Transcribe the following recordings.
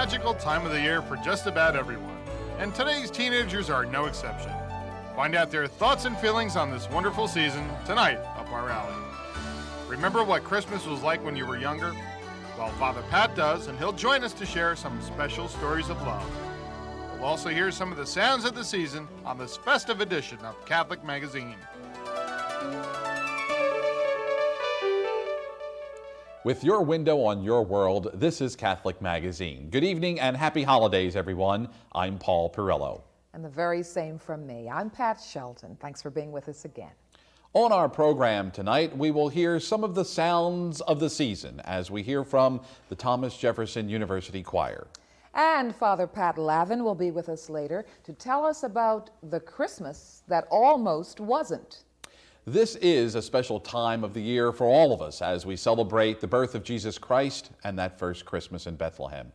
magical time of the year for just about everyone, and today's teenagers are no exception. Find out their thoughts and feelings on this wonderful season tonight up our alley. Remember what Christmas was like when you were younger? Well, Father Pat does, and he'll join us to share some special stories of love. We'll also hear some of the sounds of the season on this festive edition of Catholic Magazine. With your window on your world, this is Catholic Magazine. Good evening and happy holidays, everyone. I'm Paul Pirillo. And the very same from me. I'm Pat Shelton. Thanks for being with us again. On our program tonight, we will hear some of the sounds of the season as we hear from the Thomas Jefferson University Choir. And Father Pat Lavin will be with us later to tell us about the Christmas that almost wasn't. This is a special time of the year for all of us as we celebrate the birth of Jesus Christ and that first Christmas in Bethlehem.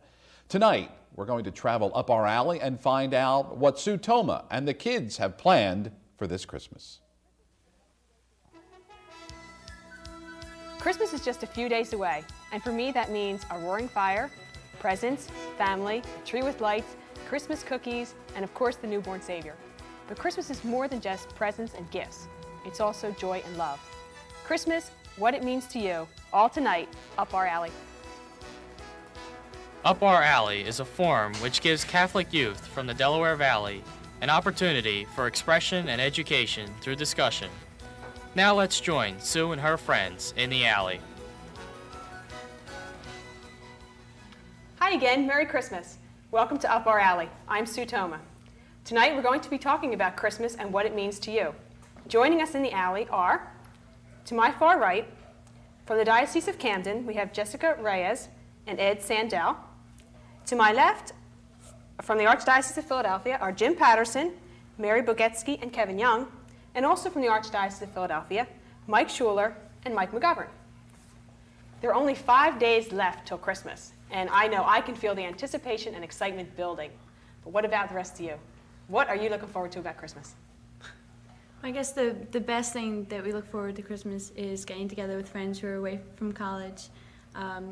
Tonight, we're going to travel up our alley and find out what Sue Toma and the kids have planned for this Christmas. Christmas is just a few days away, and for me that means a roaring fire, presents, family, a tree with lights, Christmas cookies, and of course the newborn Savior. But Christmas is more than just presents and gifts. It's also joy and love. Christmas, what it means to you, all tonight, up our alley. Up Our Alley is a forum which gives Catholic youth from the Delaware Valley an opportunity for expression and education through discussion. Now let's join Sue and her friends in the alley. Hi again, Merry Christmas. Welcome to Up Our Alley. I'm Sue Toma. Tonight we're going to be talking about Christmas and what it means to you. Joining us in the alley are, to my far right, from the Diocese of Camden, we have Jessica Reyes and Ed Sandell. To my left, from the Archdiocese of Philadelphia, are Jim Patterson, Mary Bogetsky, and Kevin Young, and also from the Archdiocese of Philadelphia, Mike Schuler and Mike McGovern. There are only 5 days left till Christmas, and I know I can feel the anticipation and excitement building. But what about the rest of you? What are you looking forward to about Christmas? I guess the best thing that we look forward to Christmas is getting together with friends who are away from college,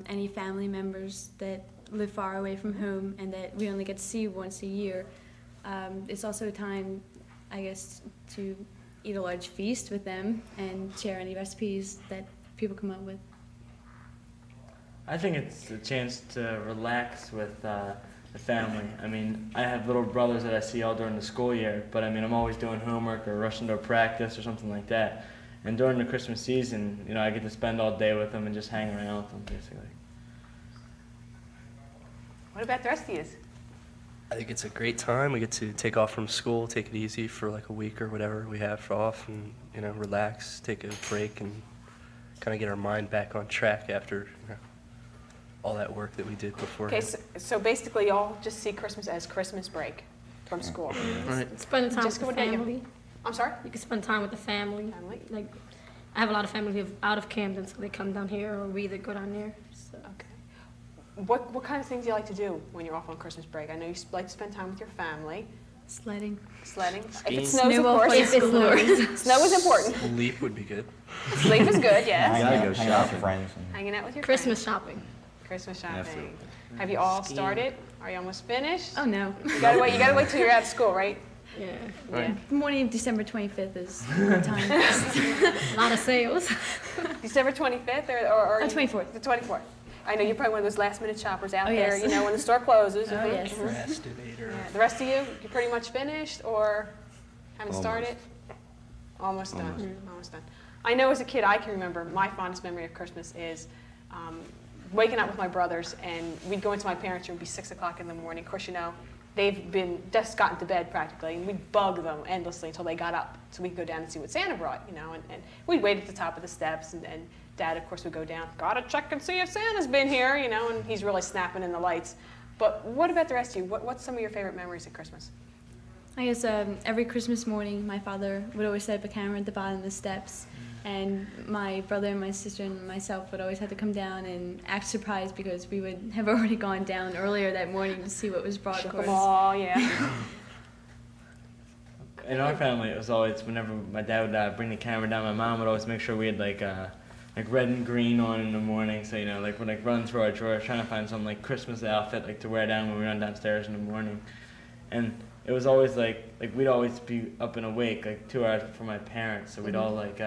any family members that live far away from home and that we only get to see once a year. It's also a time, I guess, to eat a large feast with them and share any recipes that people come up with. I think it's a chance to relax with the family. I mean, I have little brothers that I see all during the school year, but I mean, I'm always doing homework or rushing to a practice or something like that. And during the Christmas season, you know, I get to spend all day with them and just hang around with them, basically. What about the rest of you? I think it's a great time. We get to take off from school, take it easy for like a week or whatever we have off, and you know, relax, take a break, and kind of get our mind back on track after all that work that we did before. Okay, so basically y'all just see Christmas as Christmas break from school. Right. Spend time Jessica, with what the about you? family. I'm sorry? You can spend time with the family. Family. Like, I have a lot of family who live out of Camden, so they come down here, or we either go down there. So. Okay. What kind of things do you like to do when you're off on Christmas break? I know you like to spend time with your family. Sledding. Sledding. Skiing. If it snows, of Snowball course. fights galore. Snow is important. Leap would be good. Sleep is good, yes. Hanging out with friends. Hanging out with your Christmas friends. shopping. Christmas shopping. Absolutely. Have you all started? Are you almost finished? Oh no. You gotta wait till you're out of school, right? Yeah. Yeah. The morning of December 25th is a good time. A lot of sales. December 25th or 24th. The 24th. I know you're probably one of those last minute shoppers out there, yes. you know, when the store closes. Oh, yes. Procrastinator. Yeah. The rest of you pretty much finished or haven't started? Almost done. Almost done. I know as a kid, I can remember my fondest memory of Christmas is waking up with my brothers, and we'd go into my parents' room, it'd be 6 o'clock in the morning. Of course, you know, they've been just gotten to bed practically, and we'd bug them endlessly until they got up so we could go down and see what Santa brought, you know, and we'd wait at the top of the steps, and Dad, of course, would go down, gotta check and see if Santa's been here, you know, and he's really snapping in the lights. But what about the rest of you? What's some of your favorite memories of Christmas? I guess every Christmas morning, my father would always set up a camera at the bottom of the steps, and my brother and my sister and myself would always have to come down and act surprised because we would have already gone down earlier that morning to see what was brought Shook for us. them all, yeah. In our family, it was always whenever my dad would bring the camera down, my mom would always make sure we had like like red and green on in the morning. So you know, like we're like running through our drawers trying to find some like Christmas outfit like to wear down when we run downstairs in the morning. And it was always like we'd always be up and awake like 2 hours before my parents. So we'd all like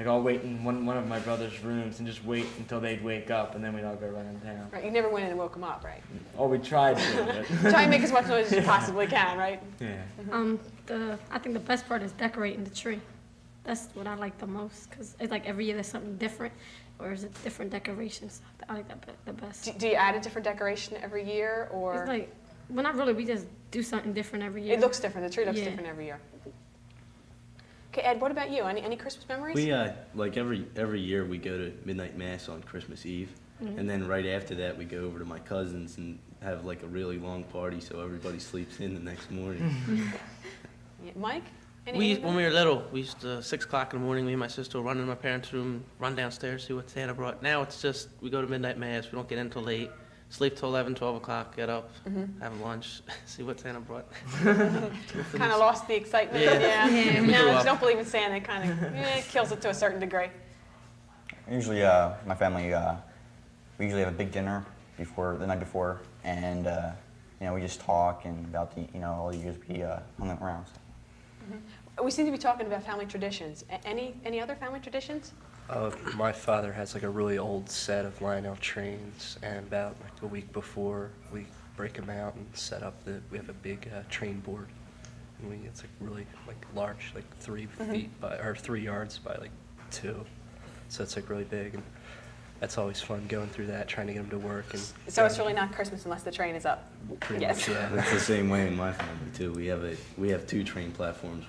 all wait in one of my brother's rooms and just wait until they'd wake up, and then we'd all go running down. Right, you never went in and woke them up, right? Oh, we tried to. But Try and make as much noise as you possibly can, right? yeah. I think the best part is decorating the tree. That's what I like the most, because it's like every year there's something different, or is it different decorations? I like that the best. Do you add a different decoration every year, or? It's like, well, not really. We just do something different every year. It looks different. The tree looks Yeah. different every year. Okay, Ed, what about you? Any Christmas memories? We like every year we go to midnight mass on Christmas Eve, and then right after that we go over to my cousin's and have like a really long party so everybody sleeps in the next morning. Yeah, Mike? When we were little, we used to 6 o'clock in the morning, me and my sister would run in my parents' room, run downstairs, see what Santa brought. Now it's just, we go to midnight mass, we don't get in till late, sleep till 11, 12 o'clock, get up, have lunch, see what Santa brought. Kind of lost the excitement. Yeah. We No, grew I up. don't believe in Santa. It kind of kills it to a certain degree. Usually, my family, we usually have a big dinner the night before, and you know, we just talk and about all the years we hung around. So. We seem to be talking about family traditions. Any other family traditions? My father has like a really old set of Lionel trains, and about like a week before we break them out and set up we have a big train board, and it's like really like large, like 3 feet or 3 yards by like 2, so it's like really big, and that's always fun going through that, trying to get them to work. And So it's really not Christmas unless the train is up. pretty Yes. much, yeah. That's the same way in my family too. We have 2 train platforms.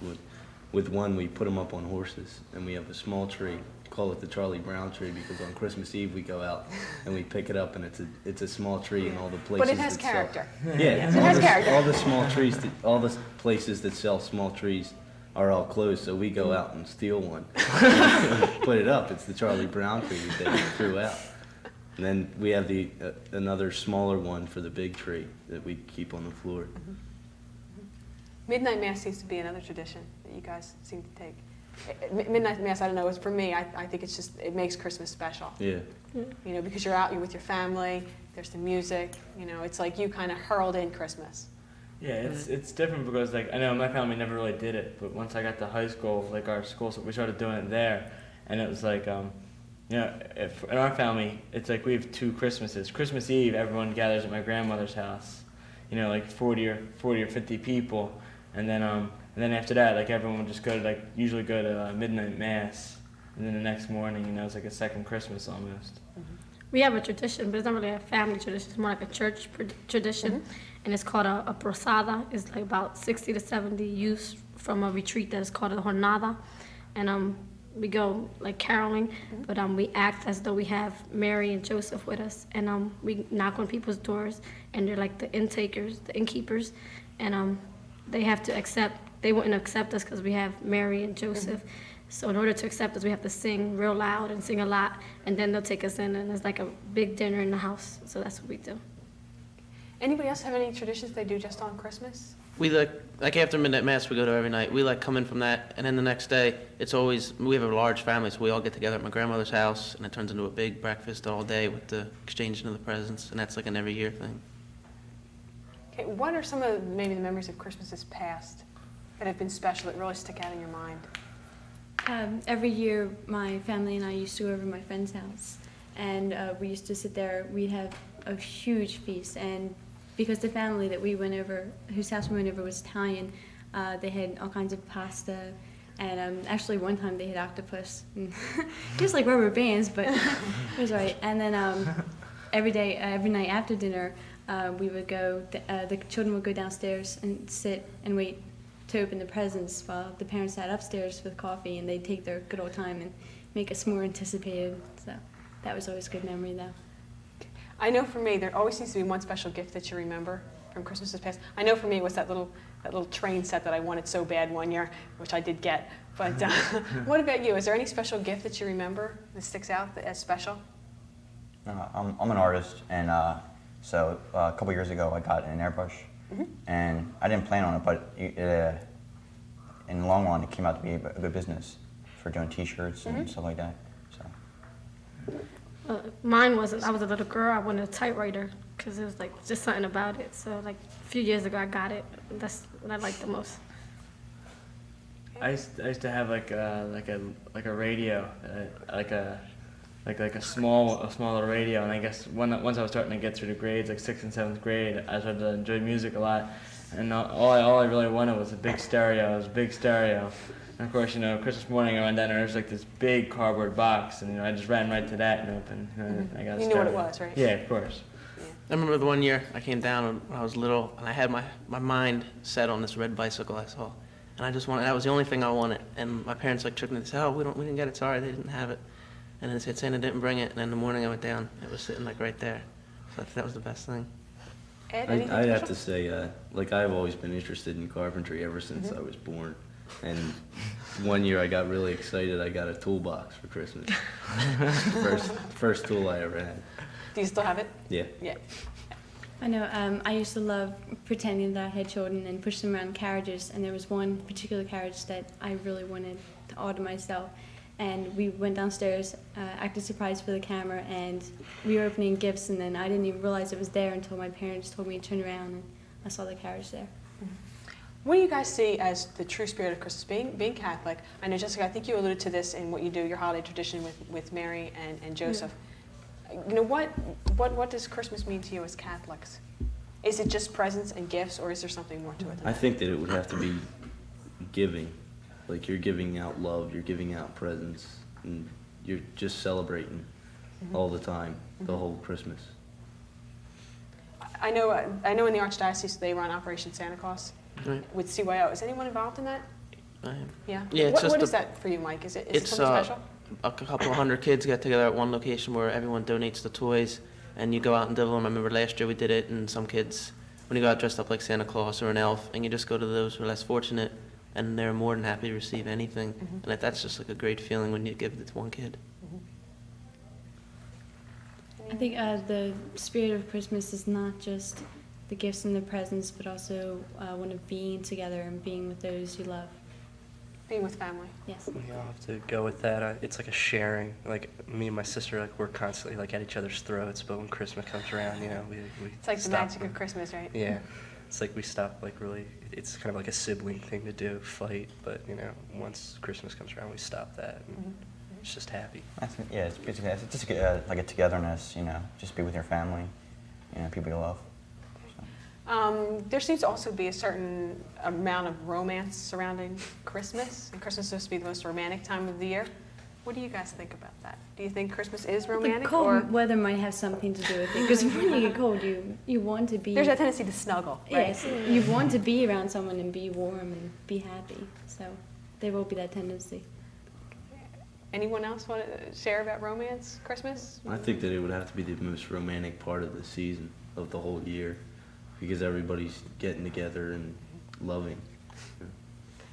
With one we put them up on horses, and we have a small tree. Call it the Charlie Brown tree because on Christmas Eve we go out and we pick it up, and it's a small tree in all the places. But it has that sell- character. Yeah, It has character. all the small trees, all the places that sell small trees are all closed, so we go out and steal one, put it up. It's the Charlie Brown tree that they threw out. And then we have another smaller one for the big tree that we keep on the floor. Midnight Mass seems to be another tradition that you guys seem to take. Midnight Mass, I don't know, for me, I think it makes Christmas special. Yeah. You know, because you're out, you're with your family, there's the music, it's like you kind of hurled in Christmas. Yeah, it's different because like I know my family never really did it, but once I got to high school, like our school, so we started doing it there, and it was like, if in our family, it's like we have 2 Christmases. Christmas Eve, everyone gathers at my grandmother's house, like 40 or 50 people, and then after that, like everyone would just usually go to midnight mass, and then the next morning, it's like a second Christmas almost. We have a tradition, but it's not really a family tradition. It's more like a church tradition, and it's called a posada. It's like about 60 to 70 youths from a retreat that is called a jornada, and we go like caroling, but we act as though we have Mary and Joseph with us, and we knock on people's doors, and they're like the inntakers, the innkeepers, and they have to accept. They wouldn't accept us because we have Mary and Joseph. So in order to accept us, we have to sing real loud and sing a lot, and then they'll take us in, and it's like a big dinner in the house. So that's what we do. Anybody else have any traditions they do just on Christmas? We like after midnight mass we go to every night. We come in from that, and then the next day we have a large family, so we all get together at my grandmother's house, and it turns into a big breakfast all day with the exchanging of the presents, and that's like an every year thing. Okay, what are some of maybe the memories of Christmases past that have been special that really stick out in your mind? Every year, my family and I used to go over to my friend's house, and we used to sit there. We'd have a huge feast, and because the family that we went over, whose house we went over was Italian, they had all kinds of pasta, and actually one time they had octopus. Just like rubber bands, but it was all right. And then every night after dinner, we would go. The children would go downstairs and sit and wait to open the presents while the parents sat upstairs with coffee, and they'd take their good old time and make us more anticipated. So that was always a good memory, though. I know for me, there always seems to be one special gift that you remember from Christmases past. I know for me it was that little train set that I wanted so bad one year, which I did get. But what about you? Is there any special gift that you remember that sticks out as special? I'm an artist, and so a couple years ago I got an airbrush, and I didn't plan on it, but in the long run it came out to be a good business for doing T-shirts and stuff like that. So. Mine wasn't. I was a little girl. I wanted a typewriter because it was like just something about it. So like a few years ago, I got it. That's what I liked the most. I used to have like a radio, like a smaller radio, and I guess once I was starting to get through the grades, like 6th and 7th grade, I started to enjoy music a lot, and all I really wanted was a big stereo. It was a big stereo, and of course, Christmas morning I went down and there was like this big cardboard box, and I just ran right to that and opened. I got. You knew what it was, right? Yeah, of course. I remember the one year I came down when I was little, and I had my mind set on this red bicycle I saw. And I just wanted, that was the only thing I wanted. And my parents tricked me. They said, we didn't get it, sorry, they didn't have it. And then they said Santa didn't bring it. And then in the morning I went down, it was sitting like right there. So that was the best thing. Ed, anything I have special? to say, I've always been interested in carpentry ever since I was born. And one year I got really excited, I got a toolbox for Christmas. First tool I ever had. Do you still have it? Yeah. Yeah. I know, I used to love pretending that I had children and push them around carriages, and there was one particular carriage that I really wanted to order myself. And we went downstairs, acted surprised for the camera, and we were opening gifts, and then I didn't even realize it was there until my parents told me to turn around, and I saw the carriage there. What do you guys see as the true spirit of Christmas? Being Catholic, I know, Jessica, I think you alluded to this in what you do, your holiday tradition with Mary and Joseph. What does Christmas mean to you as Catholics? Is it just presents and gifts, or is there something more to it? I think that it would have to be giving. Like you're giving out love, you're giving out presents, and you're just celebrating all the time, the whole Christmas. I know in the Archdiocese they run Operation Santa Claus with CYO. Is anyone involved in that? I am. Yeah? Yeah, it's What is that for you, Mike? Is it something special? A couple of hundred kids get together at one location where everyone donates the toys, and you go out and deliver them. I remember last year we did it, and some kids, when you go out dressed up like Santa Claus or an elf, and you just go to those who are less fortunate, and they're more than happy to receive anything. And that's just like a great feeling when you give it to one kid. I think the spirit of Christmas is not just the gifts and the presents, but also one of being together and being with those you love. Being with family. Yes. Yeah, I'll have to go with that. It's like a sharing. Like me and my sister, we're constantly like at each other's throats. But when Christmas comes around, we It's like the stop. magic of Christmas, right? Yeah, it's like we stop. Like really, it's kind of like a sibling thing to do, fight. But once Christmas comes around, we stop that. And it's just happy. It's basically it's just like a togetherness. Just be with your family, people you love. There seems to also be a certain amount of romance surrounding Christmas, and Christmas is supposed to be the most romantic time of the year. What do you guys think about that? Do you think Christmas is romantic? The cold weather might have something to do with it, because when you get cold, you want to be... There's a tendency to snuggle, right? Yes, you want to be around someone and be warm and be happy, so there will be that tendency. Anyone else want to share about romance, Christmas? I think that it would have to be the most romantic part of the season, of the whole year, because everybody's getting together and loving.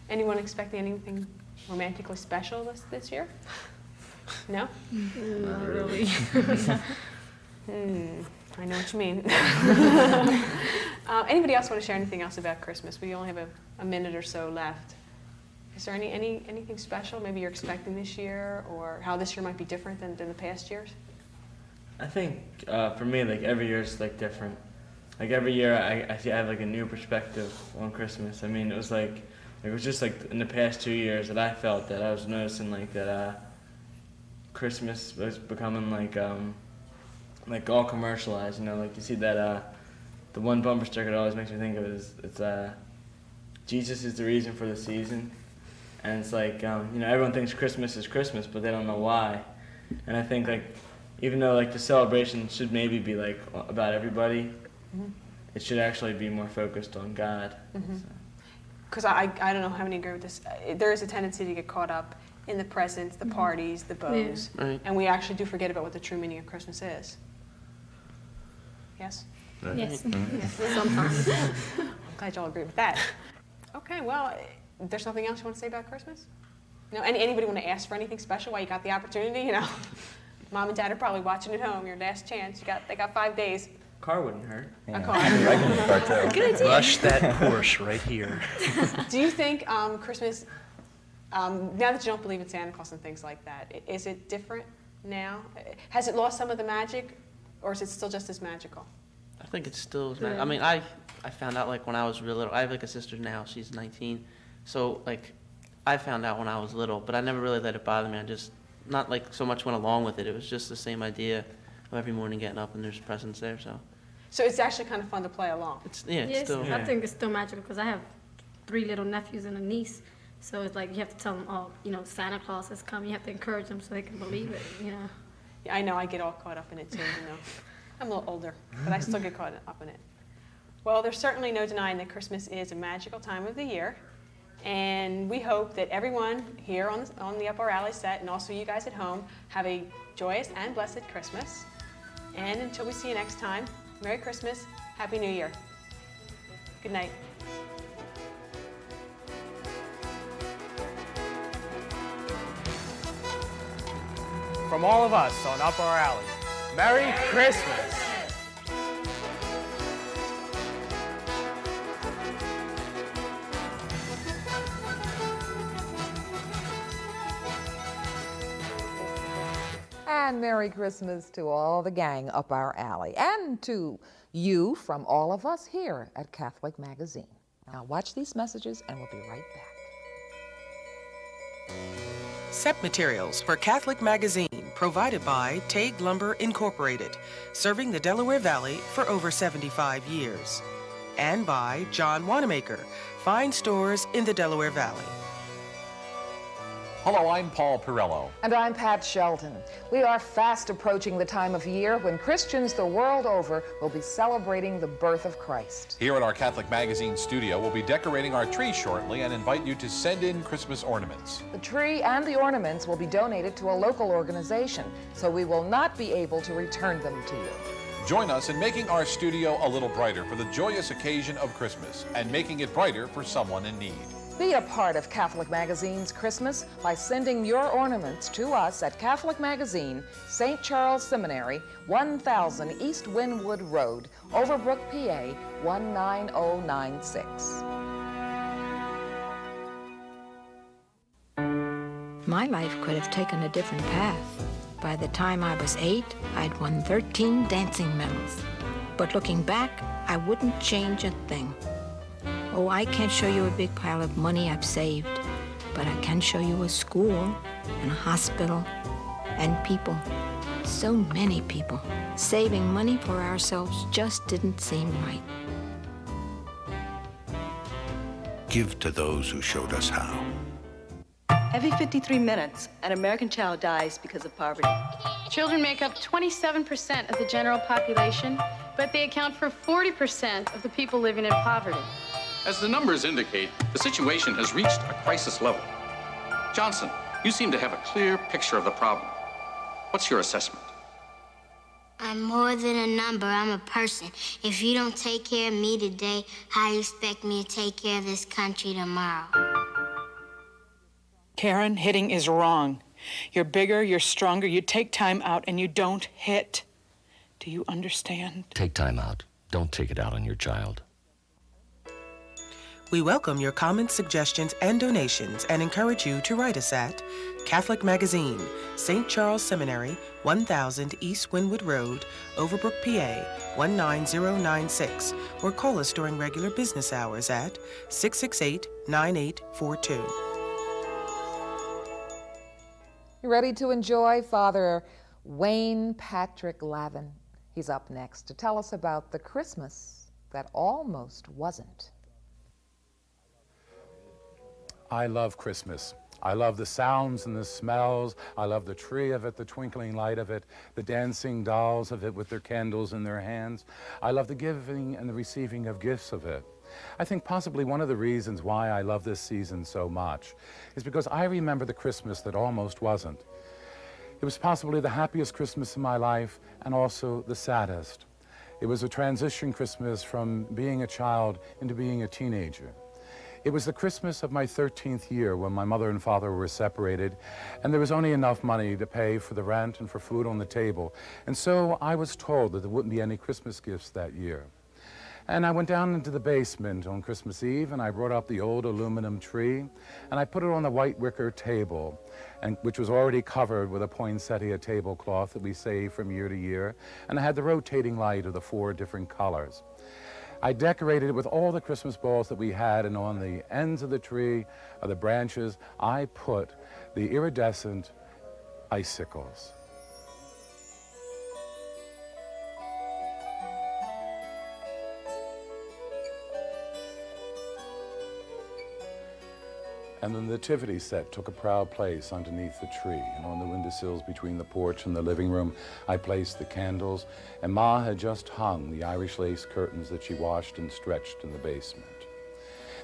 Anyone expecting anything romantically special this year? No? Not really. I know what you mean. Anybody else want to share anything else about Christmas? We only have a minute or so left. Is there anything special maybe you're expecting this year, or how this year might be different than the past years? I think for me, like every year is like different. Like every year, I have like a new perspective on Christmas. I mean, it was just like in the past 2 years that I felt that I was noticing like that Christmas was becoming like all commercialized. Like you see that the one bumper sticker that always makes me think of it's Jesus is the reason for the season, and it's like everyone thinks Christmas is Christmas, but they don't know why. And I think like even though like the celebration should maybe be like about everybody. It should actually be more focused on God. Because I don't know how many agree with this. There is a tendency to get caught up in the presents, the parties, the bows, and we actually do forget about what the true meaning of Christmas is. Yes? Yes. Yes, sometimes. I'm glad y'all agree with that. Okay, well, there's nothing else you want to say about Christmas? No, anybody want to ask for anything special while you got the opportunity? Mom and Dad are probably watching at home. Your last chance. They got 5 days. Car wouldn't hurt. A car. I can do car too. Good idea. Rush that Porsche right here. Do you think Christmas, now that you don't believe in Santa Claus and things like that, is it different now? Has it lost some of the magic, or is it still just as magical? I think it's still, I mean, I found out like when I was real little. I have like a sister now, she's 19. So like, I found out when I was little, but I never really let it bother me. I just, not like so much went along with it. It was just the same idea of every morning getting up and there's presents there, so. So it's actually kind of fun to play along. It's Yes, still. I think it's still magical because I have 3 little nephews and a niece. So it's like you have to tell them, oh, you know, Santa Claus has come. You have to encourage them so they can believe it, you know. Yeah, I know, I get all caught up in it too, you know. I'm a little older, but I still get caught up in it. Well, there's certainly no denying that Christmas is a magical time of the year. And we hope that everyone here on the Up Our Alley set, and also you guys at home, have a joyous and blessed Christmas. And until we see you next time, Merry Christmas, Happy New Year. Good night. From all of us on Up Our Alley, Merry Christmas! And Merry Christmas to all the gang up our alley, and to you from all of us here at Catholic Magazine. Now watch these messages and we'll be right back. SEP materials for Catholic Magazine, provided by Tague Lumber Incorporated, serving the Delaware Valley for over 75 years. And by John Wanamaker, fine stores in the Delaware Valley. Hello, I'm Paul Pirello. And I'm Pat Shelton. We are fast approaching the time of year when Christians the world over will be celebrating the birth of Christ. Here at our Catholic Magazine studio, we'll be decorating our tree shortly and invite you to send in Christmas ornaments. The tree and the ornaments will be donated to a local organization, so we will not be able to return them to you. Join us in making our studio a little brighter for the joyous occasion of Christmas and making it brighter for someone in need. Be a part of Catholic Magazine's Christmas by sending your ornaments to us at Catholic Magazine, St. Charles Seminary, 1000 East Wynwood Road, Overbrook, PA, 19096. My life could have taken a different path. By the time I was 8, I'd won 13 dancing medals. But looking back, I wouldn't change a thing. Oh, I can't show you a big pile of money I've saved, but I can show you a school and a hospital and people. So many people. Saving money for ourselves just didn't seem right. Give to those who showed us how. Every 53 minutes, an American child dies because of poverty. Children make up 27% of the general population, but they account for 40% of the people living in poverty. As the numbers indicate, the situation has reached a crisis level. Johnson, you seem to have a clear picture of the problem. What's your assessment? I'm more than a number, I'm a person. If you don't take care of me today, how do you expect me to take care of this country tomorrow? Karen, hitting is wrong. You're bigger, you're stronger, you take time out and you don't hit. Do you understand? Take time out. Don't take it out on your child. We welcome your comments, suggestions, and donations and encourage you to write us at Catholic Magazine, St. Charles Seminary, 1000 East Wynwood Road, Overbrook, PA, 19096, or call us during regular business hours at 668-9842. You ready to enjoy Father Wayne Patrick Lavin? He's up next to tell us about the Christmas that almost wasn't. I love Christmas. I love the sounds and the smells. I love the tree of it, the twinkling light of it, the dancing dolls of it with their candles in their hands. I love the giving and the receiving of gifts of it. I think possibly one of the reasons why I love this season so much is because I remember the Christmas that almost wasn't. It was possibly the happiest Christmas in my life and also the saddest. It was a transition Christmas from being a child into being a teenager. It was the Christmas of my 13th year when my mother and father were separated, and there was only enough money to pay for the rent and for food on the table. And so I was told that there wouldn't be any Christmas gifts that year. And I went down into the basement on Christmas Eve, and I brought up the old aluminum tree, and I put it on the white wicker table, which was already covered with a poinsettia tablecloth that we save from year to year, and I had the rotating light of the 4 different colors. I decorated it with all the Christmas balls that we had, and on the ends of the tree, or the branches, I put the iridescent icicles. And the nativity set took a proud place underneath the tree, and on the windowsills between the porch and the living room, I placed the candles, and Ma had just hung the Irish lace curtains that she washed and stretched in the basement.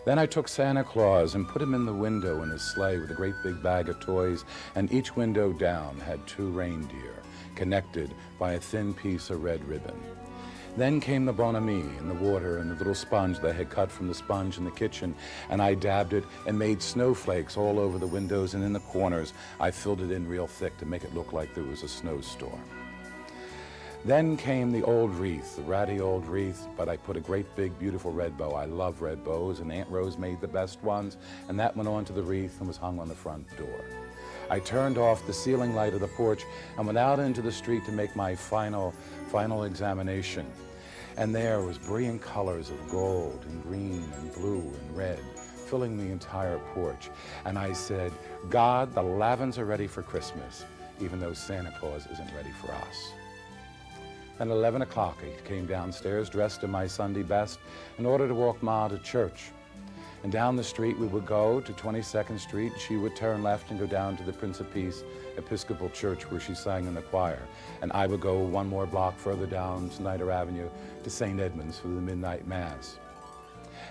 Then I took Santa Claus and put him in the window in his sleigh with a great big bag of toys, and each window down had 2 reindeer connected by a thin piece of red ribbon. Then came the bon ami and the water and the little sponge that I had cut from the sponge in the kitchen, and I dabbed it and made snowflakes all over the windows, and in the corners I filled it in real thick to make it look like there was a snowstorm. Then came the old wreath, the ratty old wreath, but I put a great big beautiful red bow. I love red bows, and Aunt Rose made the best ones, and that went onto the wreath and was hung on the front door. I turned off the ceiling light of the porch and went out into the street to make my final examination. And there was brilliant colors of gold and green and blue and red filling the entire porch. And I said, God, the Lavins are ready for Christmas, even though Santa Claus isn't ready for us. Then at 11 o'clock, I came downstairs dressed in my Sunday best in order to walk Ma to church. And down the street we would go to 22nd Street. She would turn left and go down to the Prince of Peace Episcopal Church where she sang in the choir. And I would go 1 more block further down Snyder Avenue to St. Edmund's for the midnight mass.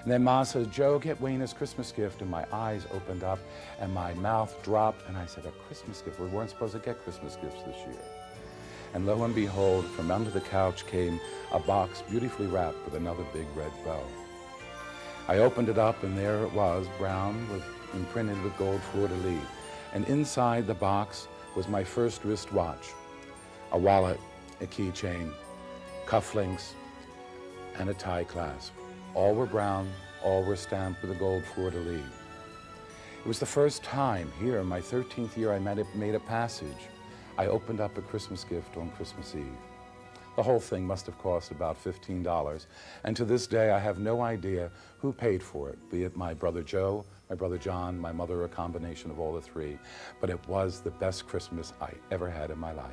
And then Ma said, Joe, get Wayne his Christmas gift. And my eyes opened up and my mouth dropped. And I said, a Christmas gift? We weren't supposed to get Christmas gifts this year. And lo and behold, from under the couch came a box beautifully wrapped with another big red bow. I opened it up, and there it was, brown, imprinted with gold fleur-de-lis. And inside the box was my first wristwatch, a wallet, a keychain, cufflinks, and a tie clasp. All were brown, all were stamped with a gold fleur-de-lis. It was the first time here in my 13th year I made a passage. I opened up a Christmas gift on Christmas Eve. The whole thing must have cost about $15, and to this day I have no idea who paid for it, be it my brother Joe, my brother John, my mother, or a combination of all the 3, but it was the best Christmas I ever had in my life.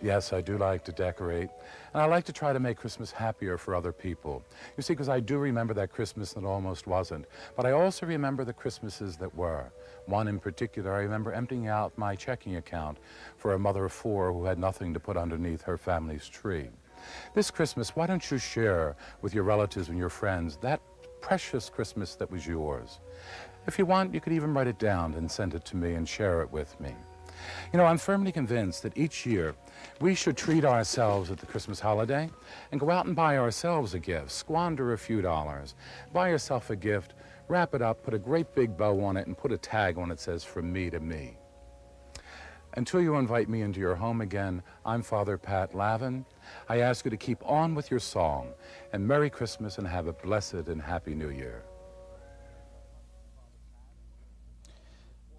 Yes, I do like to decorate, and I like to try to make Christmas happier for other people. You see, because I do remember that Christmas that almost wasn't, but I also remember the Christmases that were. One in particular, I remember emptying out my checking account for a mother of 4 who had nothing to put underneath her family's tree. This Christmas, why don't you share with your relatives and your friends that precious Christmas that was yours? If you want, you could even write it down and send it to me and share it with me. You know, I'm firmly convinced that each year we should treat ourselves at the Christmas holiday and go out and buy ourselves a gift, squander a few dollars, buy yourself a gift, wrap it up, put a great big bow on it, and put a tag on it that says, from me to me. Until you invite me into your home again, I'm Father Pat Lavin. I ask you to keep on with your song, and Merry Christmas and have a blessed and happy New Year.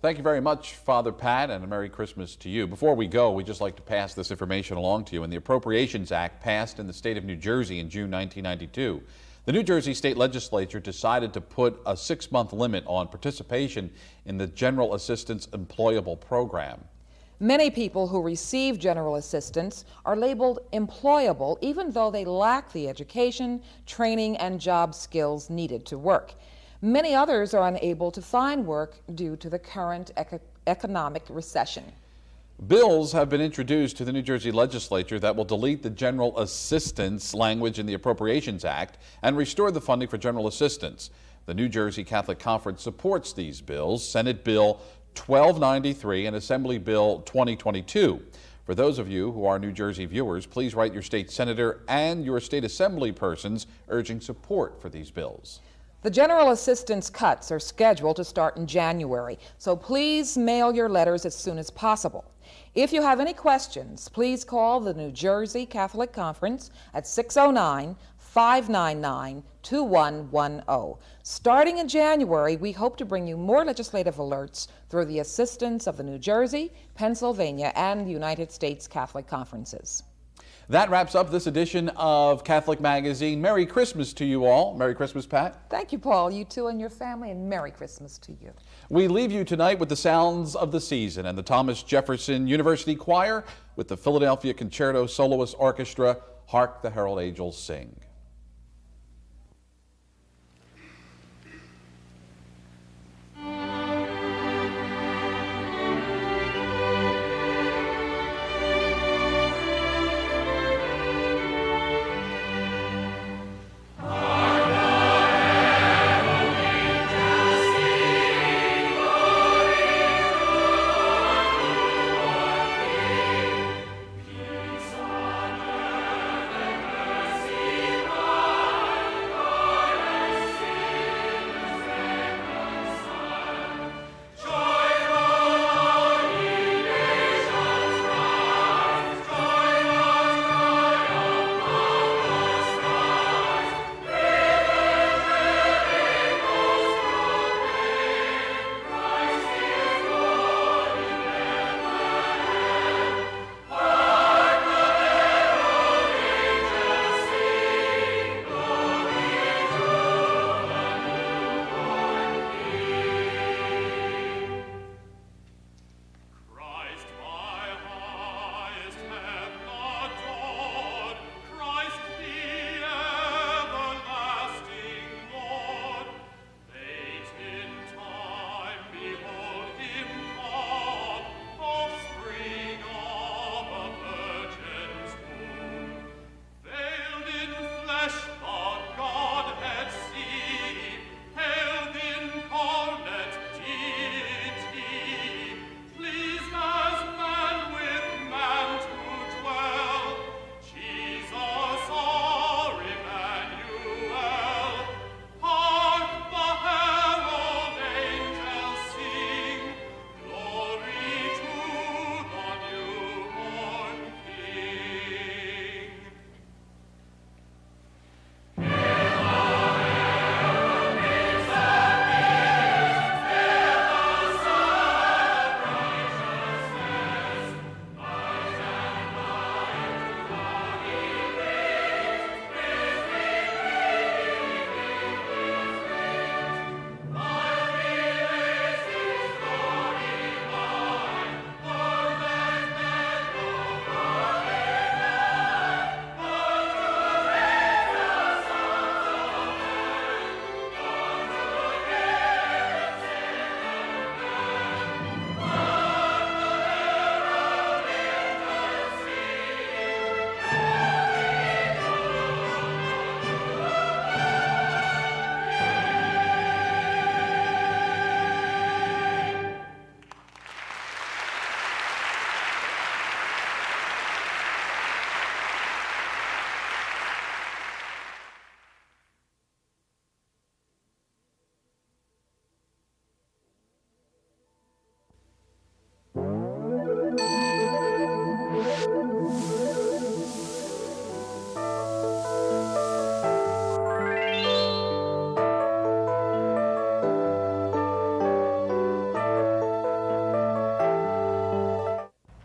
Thank you very much, Father Pat, and a Merry Christmas to you. Before we go, we'd just like to pass this information along to you. In the Appropriations Act passed in the state of New Jersey in June 1992, the New Jersey State Legislature decided to put a 6-month limit on participation in the General Assistance Employable program. Many people who receive general assistance are labeled employable even though they lack the education, training, and job skills needed to work. Many others are unable to find work due to the current economic recession. Bills have been introduced to the New Jersey Legislature that will delete the general assistance language in the Appropriations Act and restore the funding for general assistance. The New Jersey Catholic Conference supports these bills, Senate Bill 1293 and Assembly Bill 2022. For those of you who are New Jersey viewers, please write your state senator and your state assembly persons urging support for these bills. The general assistance cuts are scheduled to start in January, so please mail your letters as soon as possible. If you have any questions, please call the New Jersey Catholic Conference at 609-599-2110. Starting in January, we hope to bring you more legislative alerts through the assistance of the New Jersey, Pennsylvania, and United States Catholic Conferences. That wraps up this edition of Catholic Magazine. Merry Christmas to you all. Merry Christmas, Pat. Thank you, Paul. You too and your family, and Merry Christmas to you. We leave you tonight with the sounds of the season and the Thomas Jefferson University Choir with the Philadelphia Concerto Soloist Orchestra, Hark the Herald Angels Sing.